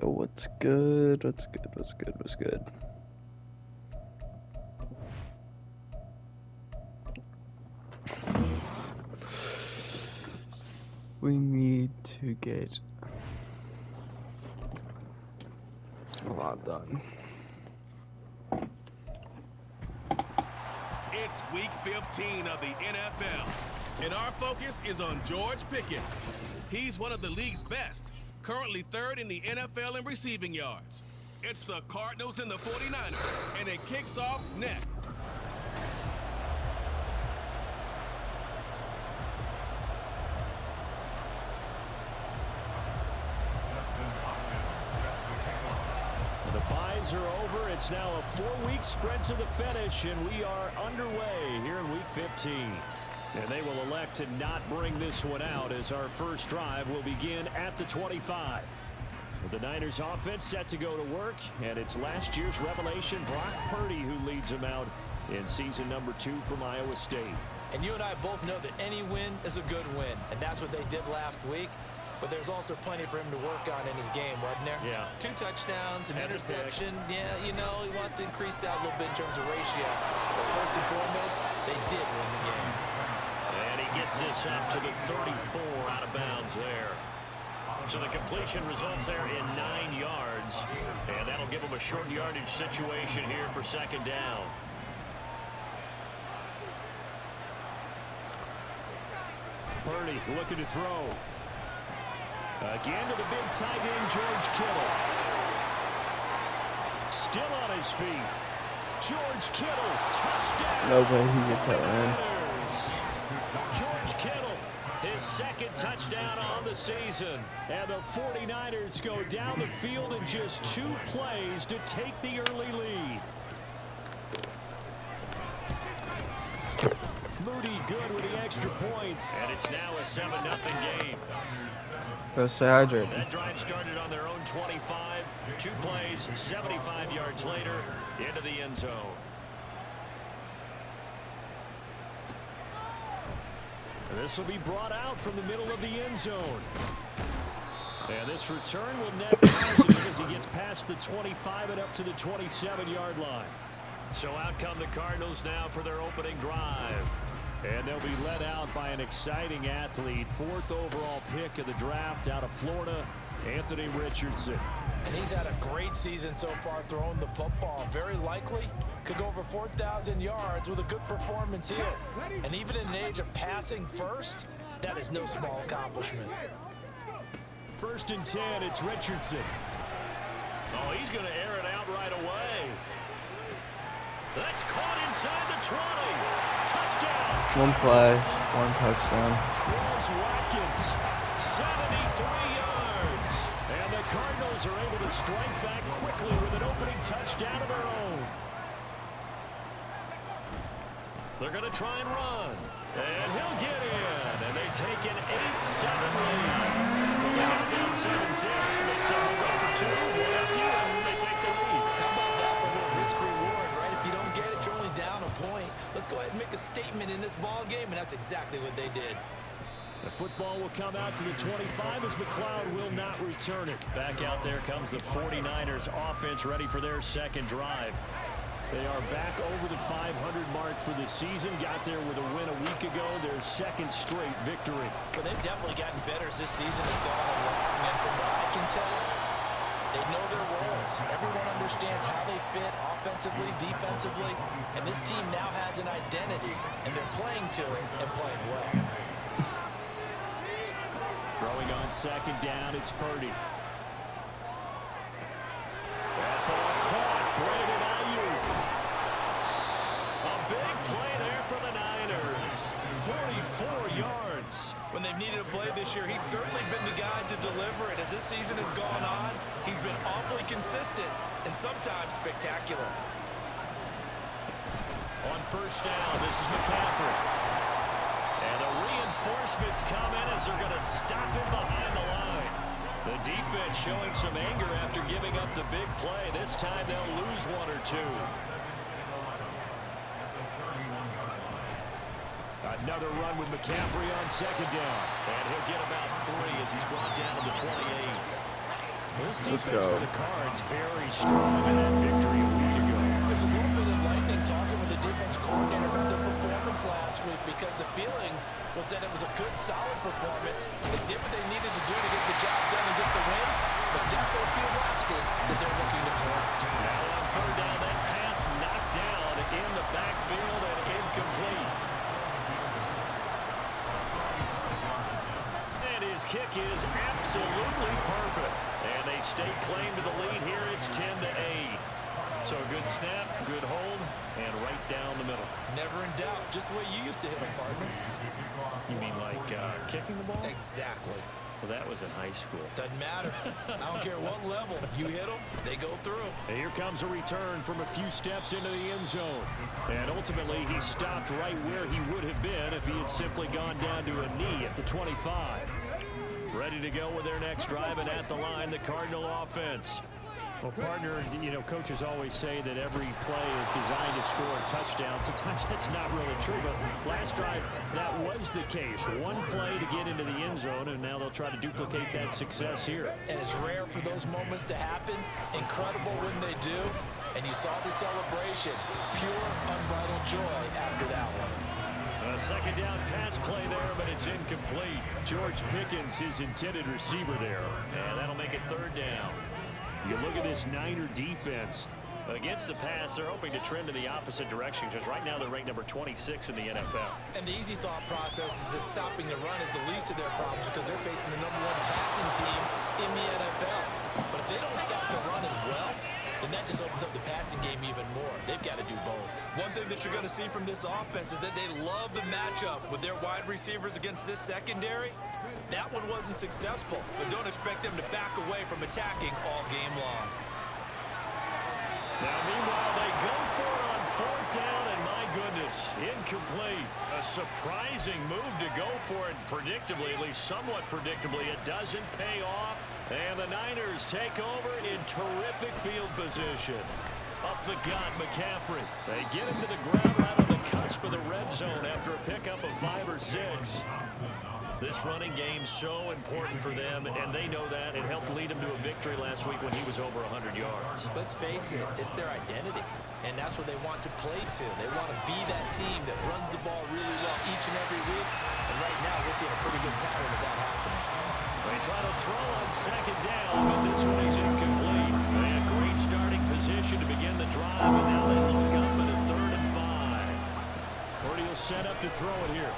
Yo, what's good? What's good? What's good? What's good? We need to get a lot done. It's week 15 of the NFL, and our focus is on George Pickens. He's one of the league's best, currently third in the NFL in receiving yards. It's the Cardinals and the 49ers, and it kicks off next. The buys are over. It's now a 4-week sprint to the finish, and we are underway here in week 15. And they will elect to not bring this one out as our first drive will begin at the 25. The Niners offense set to go to work, and it's last year's revelation, Brock Purdy, who leads them out in season number 2 from Iowa State. And you and I both know that any win is a good win, and that's what they did last week. But there's also plenty for him to work on in his game, wasn't there? Yeah. 2 touchdowns, an interception. Yeah, you know, he wants to increase that a little bit in terms of ratio. But first and foremost, they did win the game. And he gets this up to the 34 out of bounds there. So the completion results there in 9 yards. And that'll give him a short yardage situation here for second down. Purdy looking to throw. Again to the big tight end, George Kittle. Still on his feet. George Kittle, touchdown. No way he gets that man. George Kittle, his second touchdown on the season. And the 49ers go down the field in just 2 plays to take the early lead. Moody good with the extra point. And it's now a 7-0 game. Go stay hydrated. That drive started on their own 25. 2 plays, 75 yards later, into the end zone. This will be brought out from the middle of the end zone. And this return will net positive as he gets past the 25 and up to the 27-yard line. So out come the Cardinals now for their opening drive. And they'll be led out by an exciting athlete, 4th overall pick of the draft out of Florida, Anthony Richardson. And he's had a great season so far throwing the football. Very likely could go over 4,000 yards with a good performance here. And even in an age of passing first, that is no small accomplishment. 1st and 10, it's Richardson. Oh, he's going to air it out right away. That's caught inside the 20. Touchdown. 1 play, 1 touchdown. Chris Watkins, 73 yards. And the Cardinals are able to strike back quickly with an opening touchdown of their own. They're going to try and run. And he'll get in. And they take an 8-7 lead. They got down 7-0. They said they'll go for 2. One up here, and they take the lead. How about that for the risk-reward, right? If you don't get it, you're only down a point. Let's go ahead and make a statement in this ball game, and that's exactly what they did. The football will come out to the 25 as McLeod will not return it. Back out there comes the 49ers offense ready for their second drive. They are back over the 500 mark for the season. Got there with a win a week ago, their 2nd straight victory. But they've definitely gotten better as this season has gone along. And from what I can tell, they know their roles. Everyone understands how they fit offensively, defensively. And this team now has an identity, and they're playing to it and playing well. Throwing on 2nd down, it's Purdy. That ball caught. Brandon Ayuk. A big play there for the Niners. 44 yards. When they've needed a play this year, he's certainly been the guy to deliver it. As this season has gone on, he's been awfully consistent and sometimes spectacular. On 1st down, this is McCaffrey. And the reinforcements come in as they're going to stop him behind the line. The defense showing some anger after giving up the big play. This time they'll lose 1 or 2. Another run with McCaffrey on 2nd down. And he'll get about 3 as he's brought down to the 28. This Let's defense go. for the Cards very strong in that victory a week ago. There's a little bit of lightning talking with the defense coordinator about their performance last week because the feeling was that it was a good, solid performance. They did what they needed to do to get the job done and get the win, but definitely a few lapses that they're looking to correct. Now on third down, that pass knocked down in the backfield and incomplete. And his kick is absolutely perfect. And they stay claim to the lead here. It's 10-8. So a good snap, good hold, and right down the middle. Never in doubt. Just the way you used to hit them, partner. You mean like kicking the ball? Exactly. Well, that was in high school. Doesn't matter. I don't care what level. You hit them, they go through. And here comes a return from a few steps into the end zone. And ultimately, he stopped right where he would have been if he had simply gone down to a knee at the 25. Ready to go with their next drive, and at the line, the Cardinal offense. Well, partner, you know, coaches always say that every play is designed to score a touchdown. Sometimes that's not really true, but last drive, that was the case. One play to get into the end zone, and now they'll try to duplicate that success here. And it's rare for those moments to happen. Incredible when they do. And you saw the celebration. Pure, unbridled joy after that one. A second down pass play there, but it's incomplete. George Pickens, his intended receiver there. And that'll make it third down. You look at this Niner defense. Against the pass, they're hoping to trend in the opposite direction because right now they're ranked number 26 in the NFL. And the easy thought process is that stopping the run is the least of their problems because they're facing the #1 passing team in the NFL. But if they don't stop the run as well, then that just opens up the passing game even more. They've got to do both. One thing that you're going to see from this offense is that they love the matchup with their wide receivers against this secondary. That one wasn't successful, but don't expect them to back away from attacking all game long. Now, meanwhile, they go for it on fourth down, and my goodness, incomplete. A surprising move to go for it predictably, at least somewhat predictably. It doesn't pay off, and the Niners take over in terrific field position. Up the gut, McCaffrey. They get him to the ground right on the cusp of the red zone after a pickup of 5 or 6. This running game's so important for them, and they know that. It helped lead them to a victory last week when he was over 100 yards. Let's face it, it's their identity, and that's what they want to play to. They want to be that team that runs the ball really well each and every week, and right now we're seeing a pretty good pattern of that happening. They try to throw on second down, but this one is incomplete. They had great starting position to begin the drive, and now they look up at a 3rd and 5. Purdy will set up to throw it here.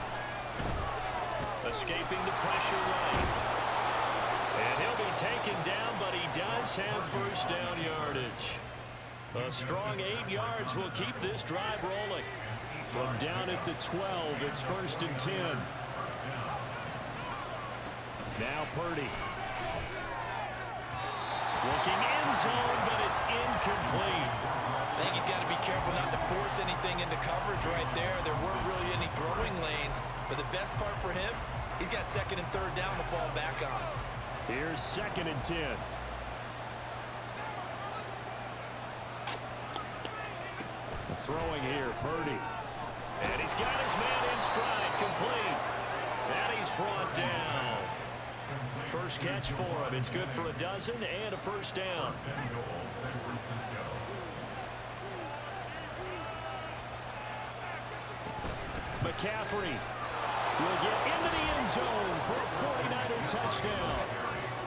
Escaping the pressure right. And he'll be taken down, but he does have first down yardage. A strong 8 yards will keep this drive rolling. From down at the 12, it's 1st and 10. Now Purdy. Looking end zone, but it's incomplete. I think he's got to be careful not to force anything into coverage right there. There weren't really any throwing lanes, but the best part for him, he's got 2nd and 3rd down to fall back on. Here's 2nd and 10. Throwing here, Purdy. And he's got his man in stride, complete. And he's brought down. First catch for him. It's good for a dozen and a first down. McCaffrey will get into the end zone for a 49er touchdown.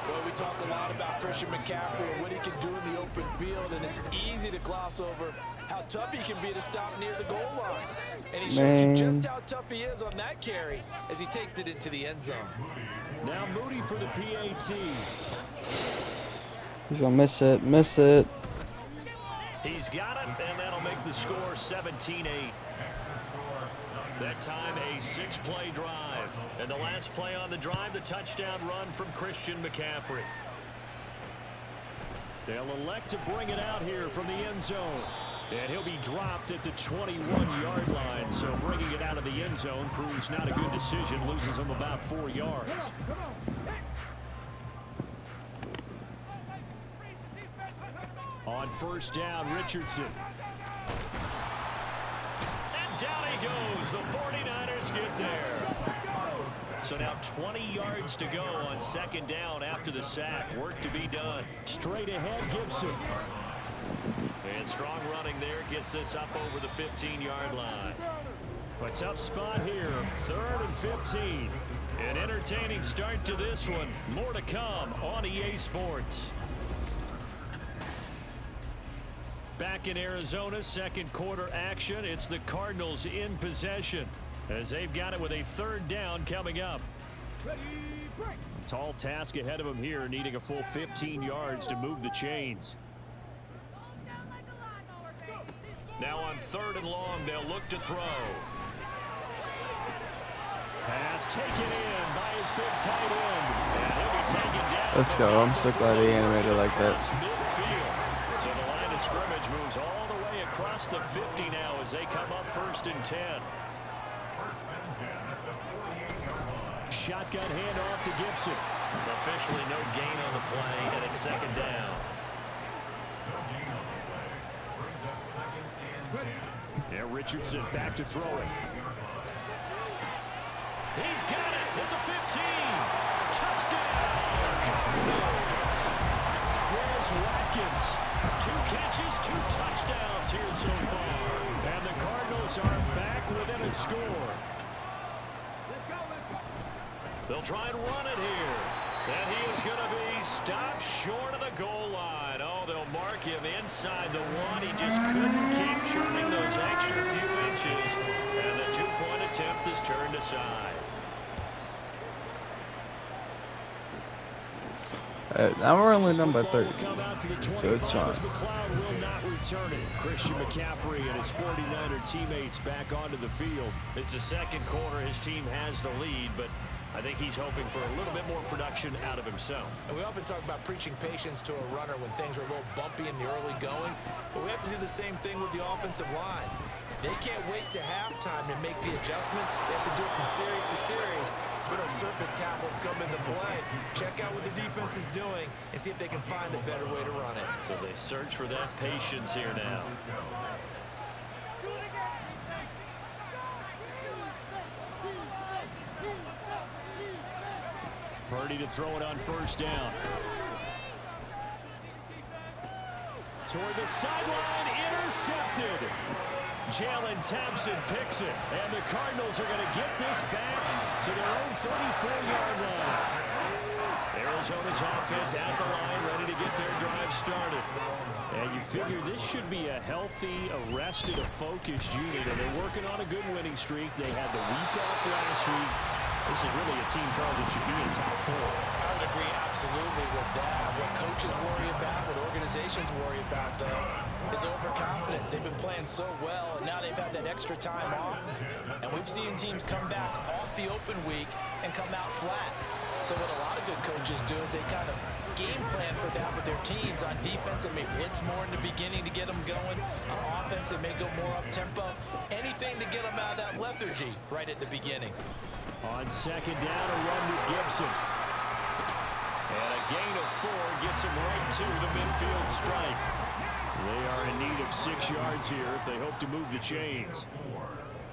Well, we talk a lot about Christian McCaffrey and what he can do in the open field, and it's easy to gloss over how tough he can be to stop near the goal line. And he shows you just how tough he is on that carry as he takes it into the end zone. Now Moody for the PAT. He's gonna miss it, miss it. He's got it, and that'll make the score 17-8. That time, a 6-play drive. And the last play on the drive, the touchdown run from Christian McCaffrey. They'll elect to bring it out here from the end zone. And he'll be dropped at the 21-yard line. So bringing it out of the end zone proves not a good decision. Loses him about 4 yards. On first down, Richardson. And down he goes. The 49ers get there. So now 20 yards to go on second down after the sack. Work to be done. Straight ahead, Gibson. And strong running there gets this up over the 15-yard line. A tough spot here. 3rd and 15. An entertaining start to this one. More to come on EA Sports. Back in Arizona, second quarter action. It's the Cardinals in possession as they've got it with a 3rd down coming up. A tall task ahead of them here, needing a full 15 yards to move the chains. Now on 3rd and long, they'll look to throw. Pass taken in by his big tight end. And he'll be taken down. Let's go. I'm so glad he animated like that. Midfield. So the line of scrimmage moves all the way across the 50 now as they come up 1st and 10. Shotgun handoff to Gibson. Officially no gain on the play, and it's 2nd down. Yeah, Richardson back to throw it. He's got it at the 15. Touchdown, Cardinals. Chris Watkins. 2 catches, 2 touchdowns here so far. And the Cardinals are back within a score. They'll try and run it here. And he is going to be stopped short of the goal line. Oh, they'll mark him inside the 1. He just couldn't keep churning those extra few inches. And the 2-point attempt is turned aside. Now we're only done by 30, so it's fine. Will not return it. Christian McCaffrey and his 49er teammates back onto the field. It's the second quarter. His team has the lead, but I think he's hoping for a little bit more production out of himself. And we often talk about preaching patience to a runner when things are a little bumpy in the early going, but we have to do the same thing with the offensive line. They can't wait to halftime to make the adjustments. They have to do it from series to series. So those surface tablets come into play. Check out what the defense is doing and see if they can find a better way to run it. So they search for that patience here now. Purdy to throw it on 1st down. Toward the sideline, intercepted. Jalen Thompson picks it, and the Cardinals are going to get this back to their own 34-yard line. Arizona's offense at the line, ready to get their drive started. And you figure this should be a healthy, arrested, a focused unit, and they're working on a good winning streak. They had the week off last week. This is really a team, Charles, that should be in top 4. I would agree absolutely with that. What coaches worry about, what organizations worry about, though, is overconfidence. They've been playing so well, and now they've had that extra time off. And we've seen teams come back off the open week and come out flat. So what a lot of good coaches do is they kind of game plan for that with their teams. On defense, they may blitz more in the beginning to get them going. On offense, they may go more up-tempo. Anything to get them out of that lethargy right at the beginning. On 2nd down, a run to Gibson. And a gain of 4 gets him right to the midfield stripe. They are in need of 6 yards here if they hope to move the chains.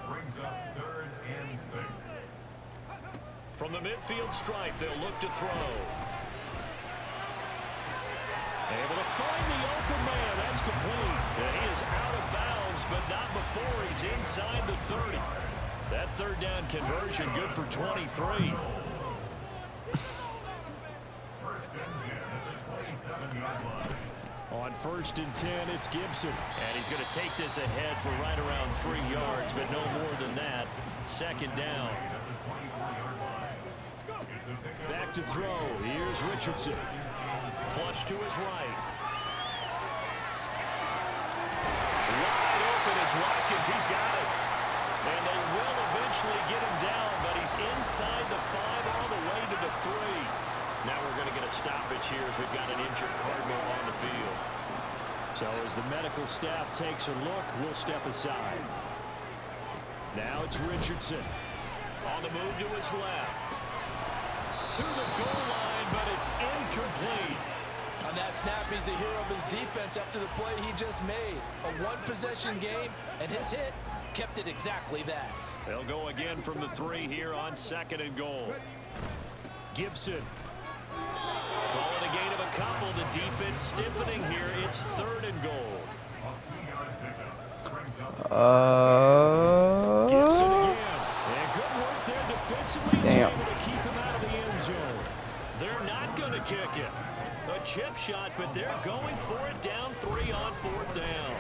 Brings up 3rd and 6. From the midfield stripe, they'll look to throw. Able to find the open man. That's complete. And he is out of bounds, but not before he's inside the 30. That 3rd down conversion good for 23. On 1st and 10, it's Gibson. And he's going to take this ahead for right around 3 yards, but no more than that. 2nd down. Back to throw. Here's Richardson. Flush to his right. Wide open is Watkins. He's got it. And they will eventually get him down, but he's inside the 5 all the way to the 3. Now we're going to get a stoppage here as we've got an injured Cardinal on the field. So as the medical staff takes a look, we'll step aside. Now it's Richardson. On the move to his left. To the goal line, but it's incomplete. On that snap, he's the hero of his defense up to the play he just made. A one-possession game, and his hit kept it exactly that. They'll go again from the 3 here on 2nd and goal. Gibson. Call it a gain of a couple. The defense stiffening here. It's 3rd and goal. Gibson again. And good work there defensively. He's able to keep him out of the end zone. They're not going to kick it. A chip shot, but they're going for it down 3 on 4th down.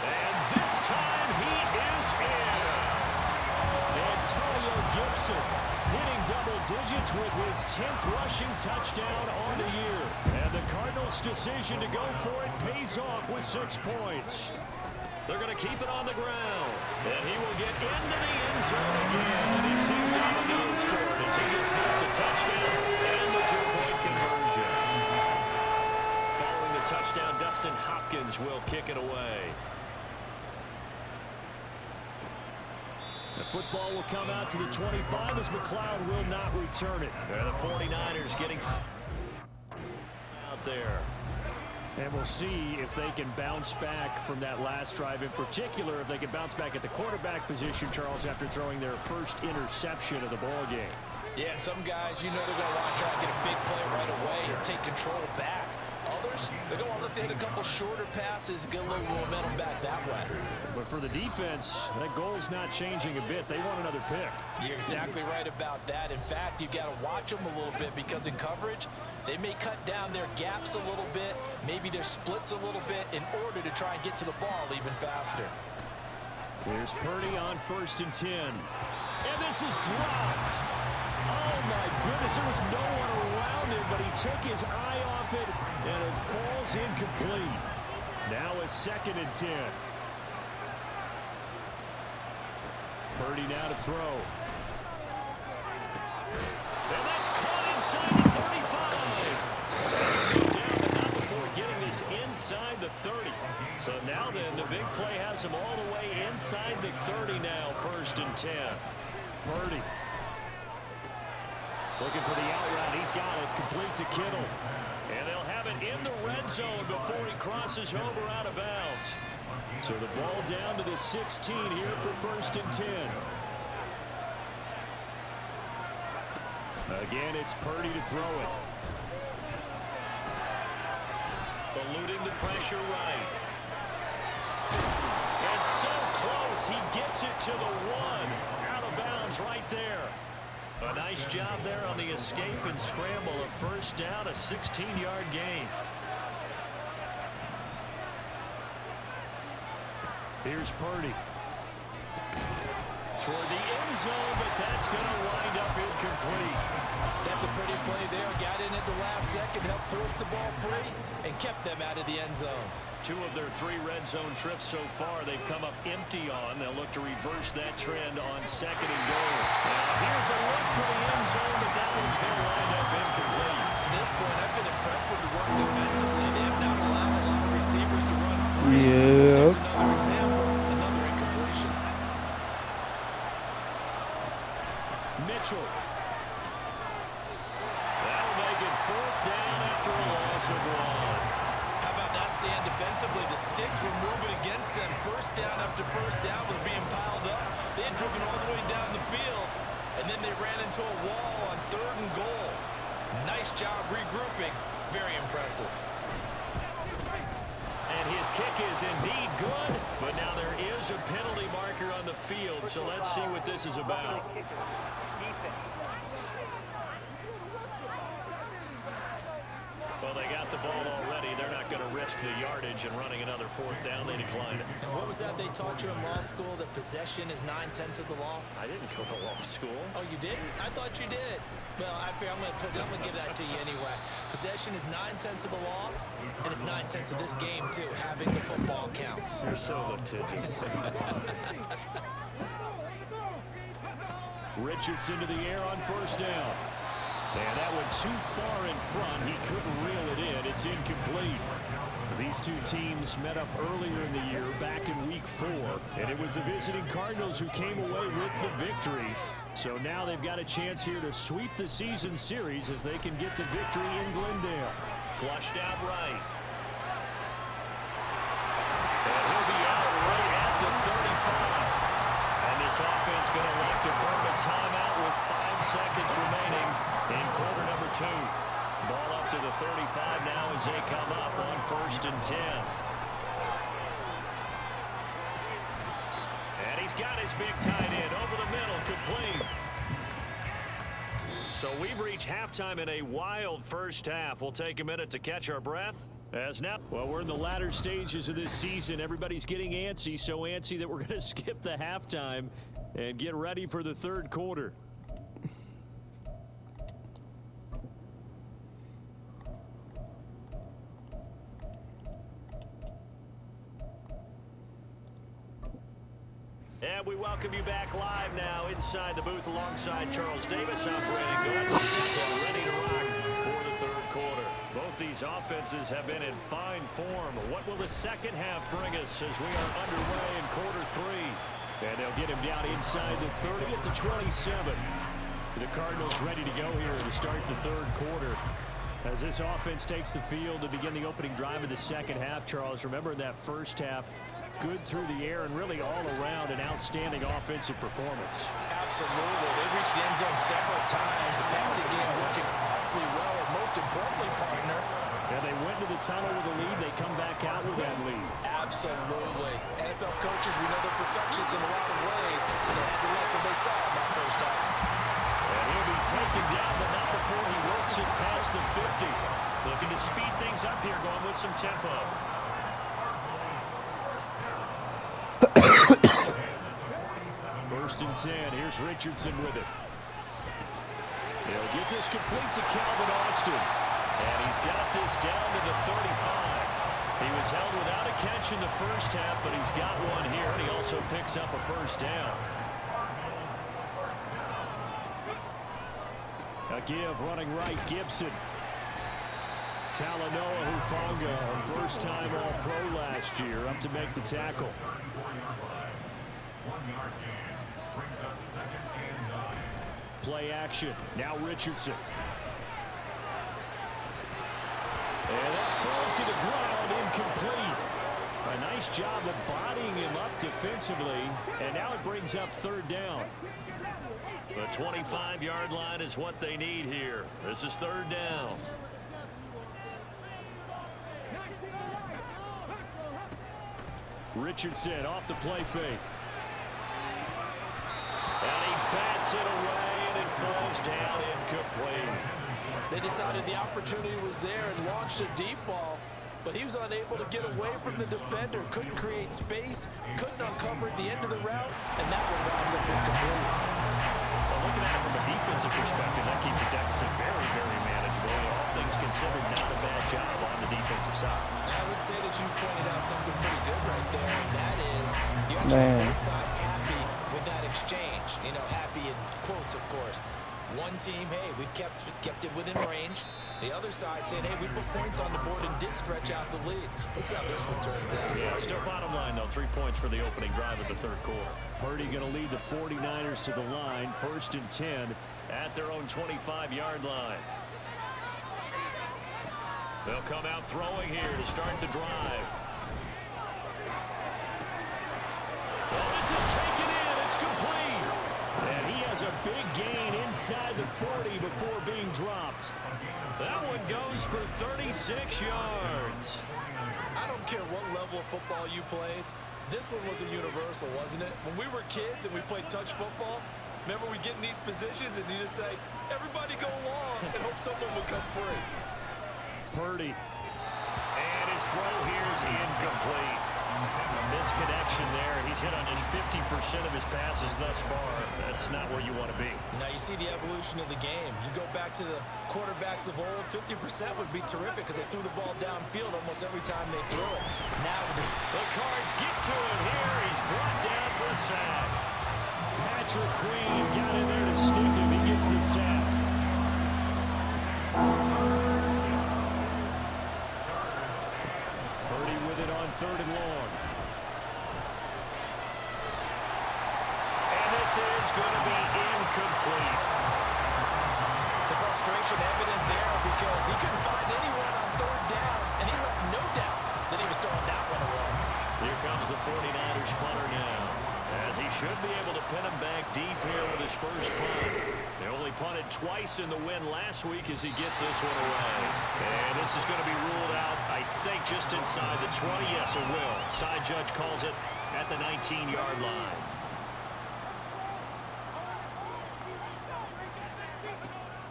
And this time he is in. Antonio Gibson hitting double digits with his 10th rushing touchdown on the year. And the Cardinals' decision to go for it pays off with 6 points. They're going to keep it on the ground. And he will get into the end zone again. And he seems to have a nose for it as he gets both the touchdown and the 2-point conversion. Following the touchdown, Dustin Hopkins will kick it away. The football will come out to the 25 as McLeod will not return it. And the 49ers getting out there. And we'll see if they can bounce back from that last drive. In particular, if they can bounce back at the quarterback position, Charles, after throwing their first interception of the ball game. Yeah, and some guys, you know they're going to want to try and get a big play right away and take control back. Others, they're going to look to hit a couple shorter passes, get a little momentum back that way. But for the defense, that goal's not changing a bit. They want another pick. You're exactly right about that. In fact, you've got to watch them a little bit because in coverage, they may cut down their gaps a little bit, maybe their splits a little bit in order to try and get to the ball even faster. Here's Purdy on 1st and 10. And this is dropped. Oh, my goodness. There was no one around him, but he took his eye off it, and it falls incomplete. Now a 2nd and 10. Purdy now to throw. And that's caught inside the 35. Down, but not before getting this inside the 30. So now then, the big play has him all the way inside the 30 now, 1st and 10. Purdy. Looking for the out route. He's got it. Complete to Kittle. And they'll have it in the red zone before he crosses over out of bounds. So the ball down to the 16 here for 1st and 10. Again, it's Purdy to throw it. Eluding the pressure right. And so close. He gets it to the 1. Out of bounds right there. A nice job there on the escape and scramble. A 1st down, a 16-yard gain. Here's Purdy. Toward the end zone, but that's going to wind up incomplete. That's a pretty play there. Got in at the last second, helped force the ball free, and kept them out of the end zone. 2 of their 3 red zone trips so far they've come up empty on. They'll look to reverse that trend on 2nd and goal. Now here's a look for the end zone, but that one's going to wind up incomplete. To this point, I've been impressed with the work defensively. They have not allowed a lot of receivers to run free. There's another example, another incompletion. Mitchell. That'll make it 4th down after a loss of 1. How about that stand defensively? The sticks were moving against them. 1st down after 1st down was being piled up. They had driven all the way down the field, and then they ran into a wall on 3rd and goal. Nice job regrouping. Very impressive. And his kick is indeed good, but now there is a penalty marker on the field, so let's see what this is about. Well, they got the ball already. They're not going to risk the yardage and running another 4th down. They declined it. And what was that they taught you in law school, that possession is 9/10 of the law? I didn't go to law school. Oh, you didn't? I thought you did. Well, I'm going to give that to you anyway. Possession is 9/10 of the law, and it's 9/10 of this game, too. Having the football counts. You're so litigious. Richardson to the air on 1st down. And that went too far in front. He couldn't reel it in. It's incomplete. These 2 teams met up earlier in the year, back in week 4. And it was the visiting Cardinals who came away with the victory. So now they've got a chance here to sweep the season series if they can get the victory in Glendale. Flushed out right. And he'll be out right at the 35. And the this offense going to elect to burn a timeout with 5 seconds remaining in quarter number 2. Ball up to the 35 now as they come up on 1st and 10. And he's got his big tight end over the middle, complete. So we've reached halftime in a wild first half. We'll take a minute to catch our breath. As now, well, we're in the latter stages of this season. Everybody's getting antsy, so antsy that we're going to skip the halftime and get ready for the third quarter. And we welcome you back live now inside the booth alongside Charles Davis. I'm Brandon Gordon, ready to rock for the third quarter. Both these offenses have been in fine form. What will the second half bring us as we are underway in quarter 3? And they'll get him down inside the 30 at the 27. The Cardinals ready to go here to start the third quarter. As this offense takes the field to begin the opening drive of the second half, Charles, remember in that first half, good through the air and really all around an outstanding offensive performance. Absolutely. They reached the end zone several times. The passing game working awfully well. And most importantly, partner. And they went to the tunnel with a lead. They come back out with that lead. Absolutely. NFL coaches, we know they're perfectionists in a lot of ways. And they had to like what they saw in that first half. And he'll be taken down, but not before he works it past the 50. Looking to speed things up here, going with some tempo. First and 10. Here's Richardson with it. He'll get this complete to Calvin Austin. And he's got this down to the 35. He was held without a catch in the first half, but he's got one here, and he also picks up a first down. A give running right, Gibson. Talanoa Hufanga, a first-time All-Pro last year, up to make the tackle. Play action. Now Richardson. And that falls to the ground, incomplete. A nice job of bodying him up defensively, and now it brings up third down. The 25-yard line is what they need here. This is third down. Richardson off the play fake. And he bats it away, and it falls down incomplete. They decided the opportunity was there and launched a deep ball, but he was unable to get away from the defender. Couldn't create space, couldn't uncover the end of the route, and that one winds up incomplete. Well, looking at it from a defensive perspective, that keeps the deficit very, very manageable. All things considered, not a bad job on the defensive side. I would say that you pointed out something pretty good right there, and that is you actually have both sides happy with that exchange. You know, happy in quotes, of course. One team, hey, we've kept it within range. The other side saying, hey, we put points on the board and did stretch out the lead. Let's see how this one turns out. Yeah, still bottom line, though. 3 points for the opening drive of the third quarter. Purdy going to lead the 49ers to the line. 1st and 10 at their own 25-yard line. They'll come out throwing here to start the drive. Well, this is taken in. It's complete. And he has a big gain inside the 40 before being dropped. That one goes for 36 yards. I don't care what level of football you played. This one was a universal, wasn't it? When we were kids and we played touch football, remember we get in these positions and you just say, everybody go long and hope someone would come free. Purdy. And his throw here is incomplete. A misconnection there. He's hit on just 50% of his passes thus far. That's not where you want to be. Now you see the evolution of the game. You go back to the quarterbacks of old, 50% would be terrific because they threw the ball downfield almost every time they threw it. Now with this, the Cards get to him here. He's brought down for a sack. Patrick Queen got in there to stick him. He gets the sack. Purdy with it on 3rd and long. And this is going to be incomplete. the frustration evident there because he couldn't find anyone on 3rd down, and he left no doubt that he was throwing that one away. Here comes the 49ers punter now as he should be able to pin him back deep here with his first punt. They only punted twice in the win last week as he gets this one away. And this is going to be ruled out, I think, just inside the 20. Yes, it will. Side judge calls it at the 19-yard line.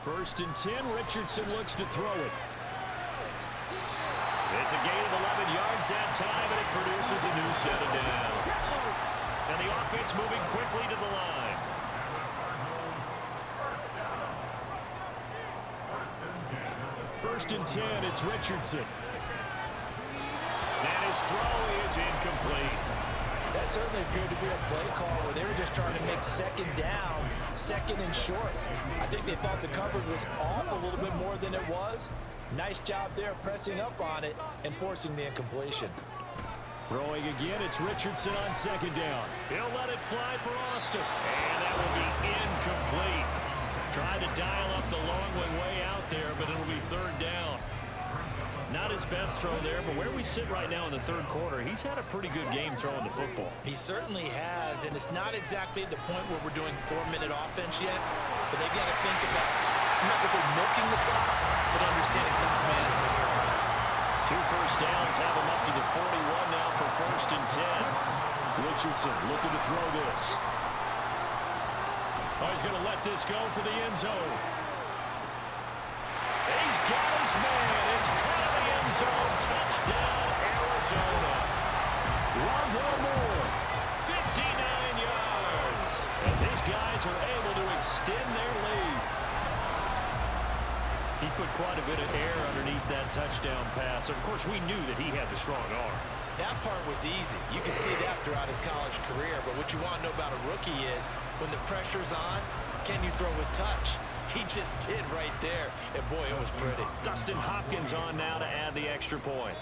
First and 10, Richardson looks to throw it. It's a gain of 11 yards that time, and it produces a new set of downs. And the offense moving quickly to the line. First and 10, it's Richardson. And his throw is incomplete. That certainly appeared to be a play call where they were just trying to make second down, second and short. I think they thought the coverage was off a little bit more than it was. Nice job there pressing up on it and forcing the incompletion. Throwing again, it's Richardson on second down. He'll let it fly for Austin. And that will be incomplete. Trying to dial up the long one way out there, but it'll be third down. Not his best throw there, but where we sit right now in the third quarter, he's had a pretty good game throwing the football. He certainly has, and it's not exactly at the point where we're doing 4-minute offense yet, but they've got to think about, I'm not going to say milking the clock, but understanding clock management here on out. 2 first downs have him up to the 41 now for first and 10. Richardson looking to throw this. Oh, he's going to let this go for the end zone. He's got his man. It's caught in the end zone. Touchdown, Arizona. Rondo Moore, 59 yards. As these guys are able to extend their lead. He put quite a bit of air underneath that touchdown pass. Of course, we knew that he had the strong arm. That part was easy. You can see that throughout his college career. But what you want to know about a rookie is when the pressure's on, can you throw with touch? He just did right there. And, boy, it was pretty. Dustin Hopkins on now to add the extra point.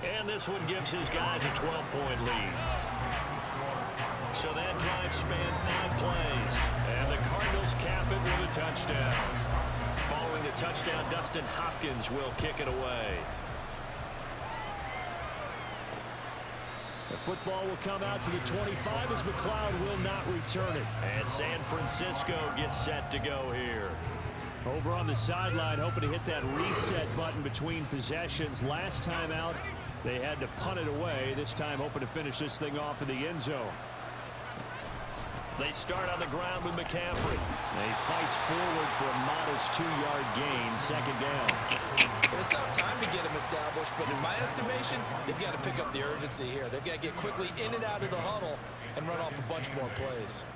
And this one gives his guys a 12-point lead. So that drive spanned 5 plays. And the Cardinals cap it with a touchdown. Following the touchdown, Dustin Hopkins will kick it away. The football will come out to the 25 as McLeod will not return it. And San Francisco gets set to go here. Over on the sideline, hoping to hit that reset button between possessions. Last time out, they had to punt it away. This time hoping to finish this thing off in the end zone. They start on the ground with McCaffrey. He fights forward for a modest 2-yard gain, second down. Well, it's not time to get him established, but in my estimation, they've got to pick up the urgency here. They've got to get quickly in and out of the huddle and run off a bunch more plays.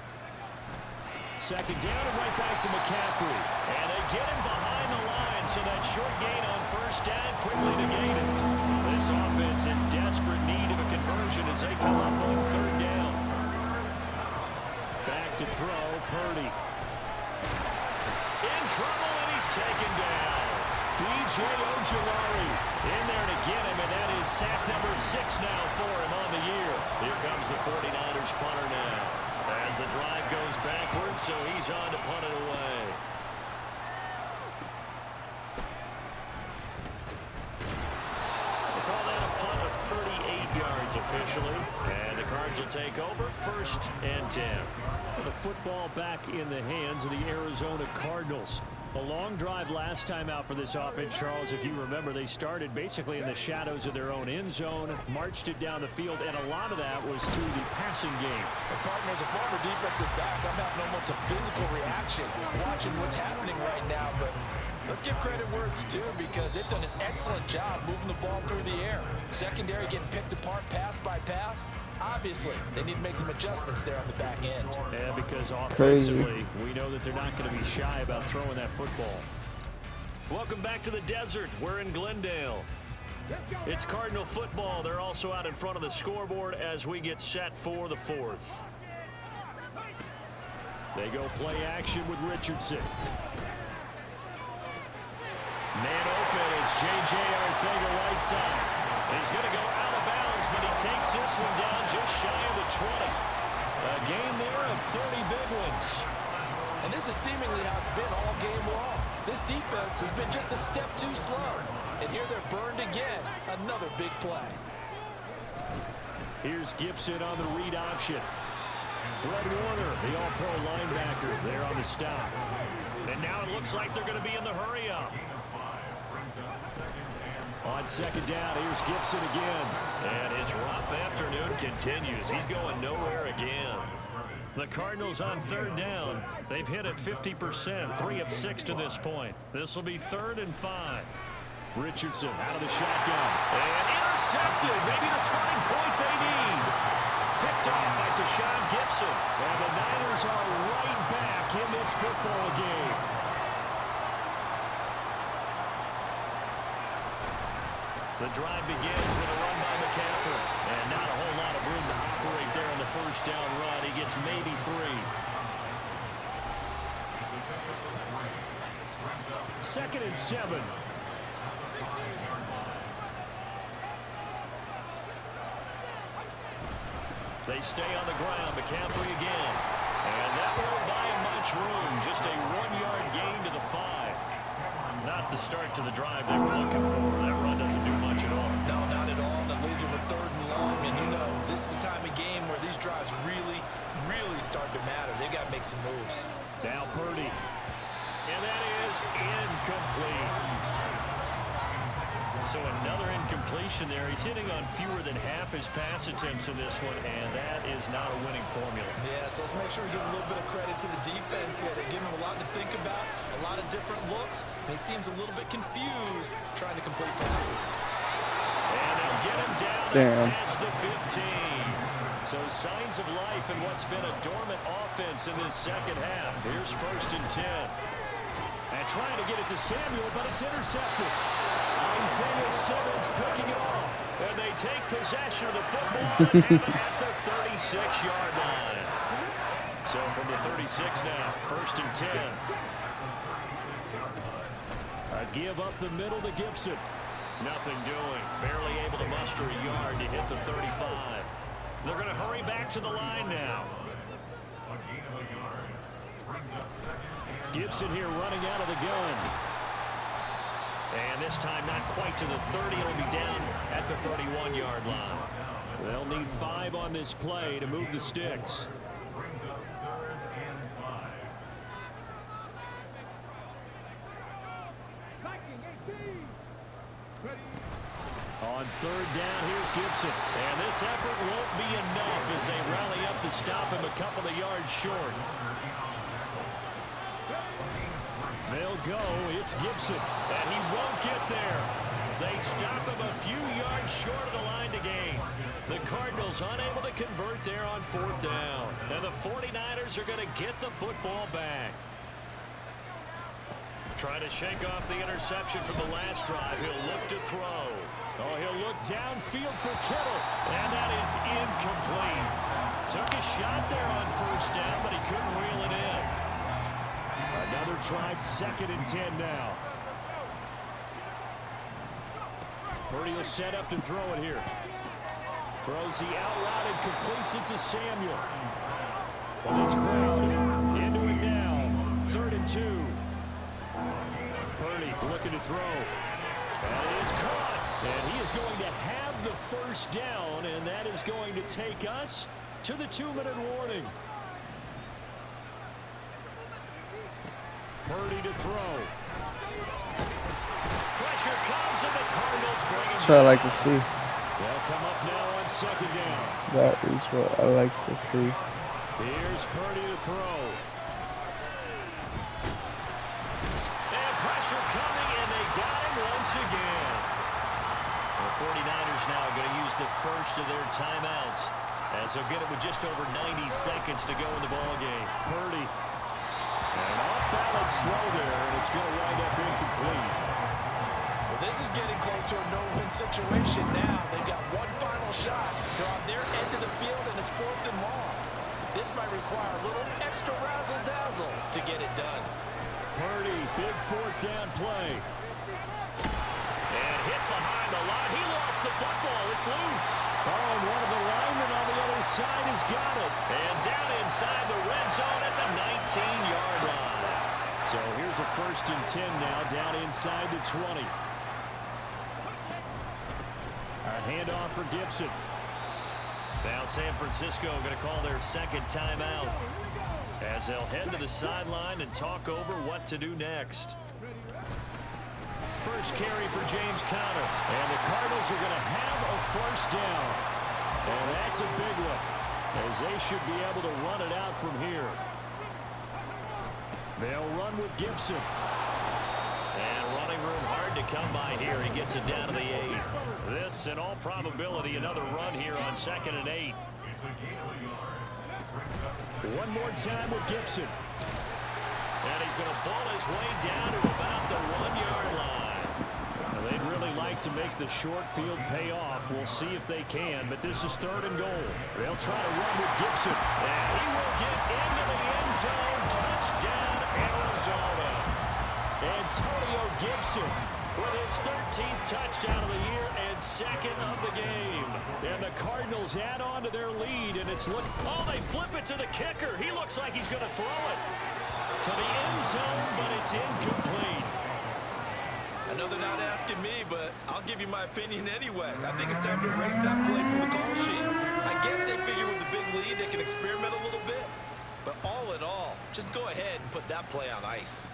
Second down and right back to McCaffrey. And they get him behind the line, so that short gain on first down quickly negated. This offense in desperate need of a conversion as they come up on third down. Back to throw, Purdy. In trouble, and he's taken down. B.J. Ojulari in there to get him, and that is sack number 6 now for him on the year. Here comes the 49ers punter now. As the drive goes backwards, so he's on to punt it away. They call that a punt of 38 yards officially, and the Cards will take over first and 10. The football back in the hands of the Arizona Cardinals. A long drive last time out for this offense, Charles. If you remember, they started basically in the shadows of their own end zone, marched it down the field, and a lot of that was through the passing game. Well, partner, as a former defensive back, I'm having almost a physical reaction watching what's happening right now. But let's give credit where it's due because they've done an excellent job moving the ball through the air. Secondary getting picked apart pass by pass. Obviously, they need to make some adjustments there on the back end. Yeah, because offensively, we know that they're not going to be shy about throwing that football. Welcome back to the desert. We're in Glendale. It's Cardinal football. They're also out in front of the scoreboard as we get set for the 4th. They go play action with Richardson. Man open. It's J.J. Arcega right side. He's going to go out of bounds, but he takes this one down just shy of the 20. A game there of 30 big ones. And this is seemingly how it's been all game long. This defense has been just a step too slow. And here they're burned again. Another big play. Here's Gibson on the read option. Fred Warner, the all-pro linebacker, there on the stop. And now it looks like they're going to be in the hurry-up. On second down, here's Gibson again. And his rough afternoon continues. He's going nowhere again. The Cardinals on third down. They've hit it 50%, 3 of 6 to this point. This will be 3rd and 5. Richardson out of the shotgun. And intercepted. Maybe the turning point they need. Picked off by Deshaun Gibson. And the Niners are right back in this football game. The drive begins with a run by McCaffrey. And not a whole lot of room to operate there on the first down run. He gets maybe 3. 2nd and 7. They stay on the ground. McCaffrey again. And that won't buy him much room. Just a 1-yard gain to the 5. Not the start to the drive they were looking for. That run doesn't do much at all. No, not at all. That leaves them with 3rd and long. And you know, this is the time of game where these drives really start to matter. They got to make some moves. Now Purdy. And that is incomplete. So another incompletion there. He's hitting on fewer than half his pass attempts in this one, and that is not a winning formula. Yeah, so let's make sure we give a little bit of credit to the defense here. They give him a lot to think about, a lot of different looks, and he seems a little bit confused trying to complete passes. And they'll get him down past the 15. So signs of life in what's been a dormant offense in this second half. Here's 1st and 10. And trying to get it to Samuel, but it's intercepted. Isaiah Simmons picking it off. And they take possession of the football and have it at the 36-yard line. So from the 36 now, 1st and 10. A give up the middle to Gibson. Nothing doing. Barely able to muster a yard to hit the 35. They're going to hurry back to the line now. Gibson here running out of the gun. And this time not quite to the 30. It'll be down at the 31-yard line. They'll need 5 on this play to move the sticks. On 3rd down, here's Gibson. And this effort won't be enough as they rally up to stop him a couple of yards short. They'll go. It's Gibson. And he won't get there. They stop him a few yards short of the line to gain. The Cardinals unable to convert there on 4th down. And the 49ers are going to get the football back. Trying to shake off the interception from the last drive. He'll look to throw. Oh, he'll look downfield for Kittle. And that is incomplete. Took a shot there on 1st down, but he couldn't reel it in. Another try, 2nd and 10 now. Purdy will set up to throw it here. Throws the out route and completes it to Samuel. Well, this crowd into it now. 3rd and 2. Purdy looking to throw. And it is caught. And he is going to have the 1st down, and that is going to take us to the 2-minute warning. Purdy to throw. Pressure comes, and the Cardinals bring him. That's what I like to see. They'll come up now on 2nd down. That is what I like to see. Here's Purdy to throw. And pressure coming, and they got him once again. The 49ers now are going to use the first of their timeouts as they'll get it with just over 90 seconds to go in the ballgame. Purdy. And off-balance throw there, and it's going to wind up incomplete. Well, this is getting close to a no-win situation now. They've got one final shot. They're on their end of the field, and it's 4th and long. This might require a little extra razzle-dazzle to get it done. Purdy, big 4th down play. And hit behind the line. He lost the football. It's loose. Oh, and one of the linemen on the other side has got it. And down inside the red zone at the 19-yard line. So here's a 1st and 10 now, down inside the 20. A handoff for Gibson. Now San Francisco going to call their second timeout as they'll head to the sideline and talk over what to do next. First carry for James Conner. And the Cardinals are going to have a first down. And that's a big one, as they should be able to run it out from here. They'll run with Gibson. And running room hard to come by here. He gets it down to the 8. This, in all probability, another run here on 2nd and 8. One more time with Gibson. And he's going to ball his way down to about the 1-yard line. Now, they'd really like to make the short field pay off. We'll see if they can, but this is 3rd and goal. They'll try to run with Gibson. And he will get into the end zone. Touchdown, Arizona. Antonio Gibson with his 13th touchdown of the year and 2nd of the game. And the Cardinals add on to their lead, and it's they flip it to the kicker. He looks like he's going to throw it to the end zone, but it's incomplete. I know they're not asking me, but I'll give you my opinion anyway. I think it's time to erase that play from the call sheet. I guess they figure with the big lead they can experiment a little bit. But all in all, just go ahead and put that play on ice.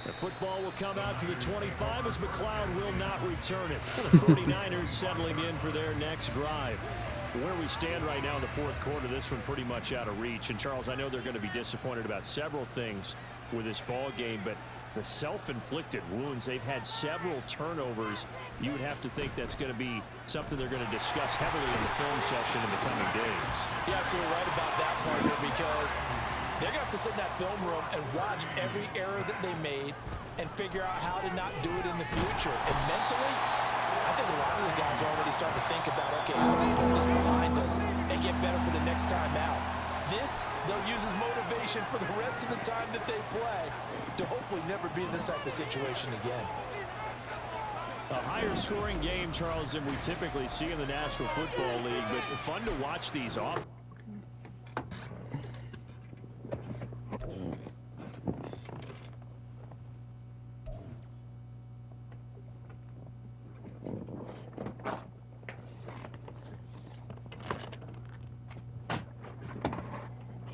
The football will come out to the 25 as McLeod will not return it. The 49ers settling in for their next drive. Where we stand right now in the 4th quarter, this one pretty much out of reach. And, Charles, I know they're going to be disappointed about several things with this ball game, but the self-inflicted wounds, they've had several turnovers. You would have to think that's going to be something they're going to discuss heavily in the film session in the coming days. You're absolutely right about that, partner, because they're going to have to sit in that film room and watch every error that they made and figure out how to not do it in the future. And mentally, I think a lot of the guys are already starting to think about, okay, how do we put this behind us and get better for the next time out? This, they'll use as motivation for the rest of the time that they play to hopefully never be in this type of situation again. A higher scoring game, Charles, than we typically see in the National Football League, but fun to watch these off.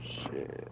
Shit.